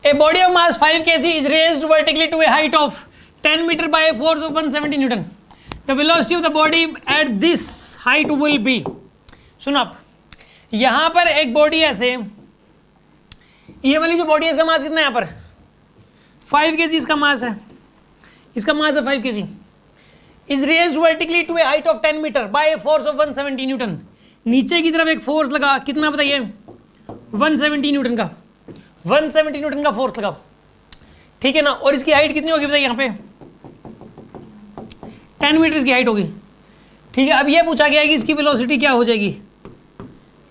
A body of mass 5 kg is raised vertically to a height of 10 meter by a force of 170 Newton. The velocity of the body at this height will be. सुनो आप, यहां पर एक body ऐसे, ये वाली जो body है इसका मास कितना है यहाँ पर 5 kg इसका मास है, इसका मास है 5 kg. Is raised vertically to a height of 10 meter by a force of 170 Newton. नीचे की तरफ एक फोर्स लगा, कितना बताइए 170 न्यूटन का, 170 न्यूटन का फोर्स लगा, ठीक है ना. और इसकी हाइट कितनी होगी बताइए यहाँ पे 10 मीटर की हाइट होगी, ठीक है. अब ये पूछा गया है कि इसकी वेलोसिटी क्या हो जाएगी,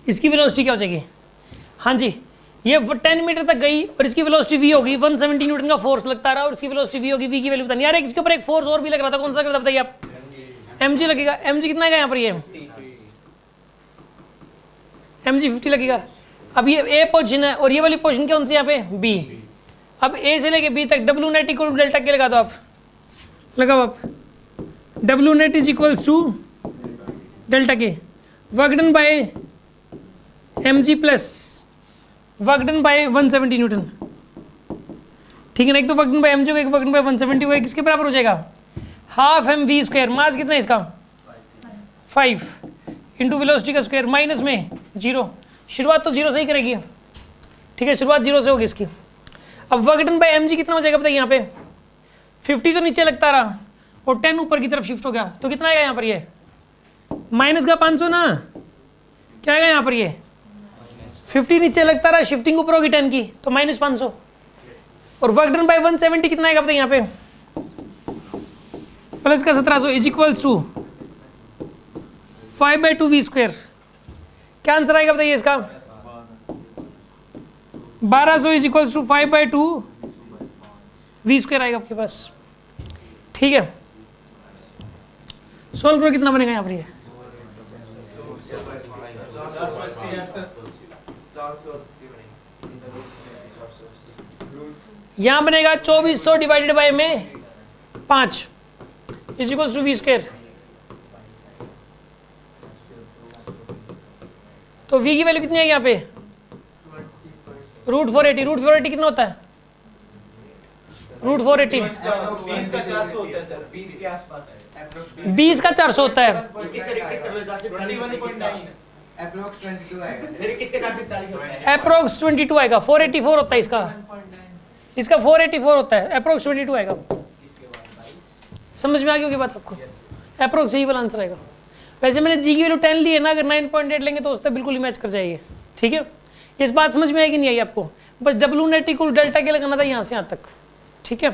इसकी वेलोसिटी क्या हो जाएगी. हाँ जी, ये 10 मीटर तक गई और इसकी वेलोसिटी v होगी, 170 न्यूटन का फोर्स लगता रहा और इसकी वेलोसिटी v होगी. v की वैल्यू बतानी यार, इसके ऊपर एक फोर्स और भी लग रहा था, कौन सा लगता बताइए आप, mg लगेगा. mg कितना है यहाँ पर, ये mg 50 लगेगा. अब ये ए पोजीशन है और ये वाली पोजीशन कौन सी यहाँ पे बी. अब ए से लेके बी तक W net equal to delta K लगा दो आप, लगाओ आप, W net is equals to delta K work done by M G plus work done by 170 newton, ठीक है ना. एक तो work done by M G को, एक वर्क डन बाय 170 को, किसके बराबर हो जाएगा हाफ एम वी स्क्वायर. मास कितना है इसका 5 इंटू वेलोसिटी का स्क्वायर माइनस में 0. शुरुआत तो 0 से ही करेगी, ठीक है, शुरुआत 0 से होगी इसकी. अब work done by M G कितना हो जाएगा बताइए यहाँ पे 50 तो नीचे लगता रहा और 10 ऊपर की तरफ शिफ्ट हो गया, तो कितना आएगा यहाँ पर, ये माइनस का 500 ना, क्या आएगा यहाँ पर, ये 50 नीचे लगता रहा, शिफ्टिंग ऊपर होगी 10 की, तो माइनस 500. और वर्क डन बाय 170 कितना आएगा बताइए यहाँ पे प्लस का 1700 is equals to 5/2 V square. क्या आंसर आएगा बताइए इसका 1200 is equals to 5/2 V square आएगा आपके पास, ठीक है. सोल्व करो कितना बनेगा यहाँ पर, ये यहाँ बनेगा 2400 डिवाइडेड बाय में 5 is equals to V square. तो v की वैल्यू कितनी है यहाँ पे √480. √480 कितना होता है √480 20 का 400 होता है सर, 20 के आसपास है, 20 का 400 होता है, अप्रोक्स 22 आएगा, 484 होता है इसका, इसका 484 होता है, अप्रोक्स 22 आएगा. समझ में आ गई होगी बात आपको, अप्रोक्स यही वाला आंसर आएगा. वैसे मैंने जी की वैल्यू 10 ली है ना, अगर 9.8 लेंगे तो उससे बिल्कुल ही मैच कर जाएगी, ठीक है. इस बात समझ में आएगी नहीं आई आपको, बस डब्ल्यू नेट इक्वल डेल्टा के लगाना था यहाँ से यहाँ तक, ठीक है.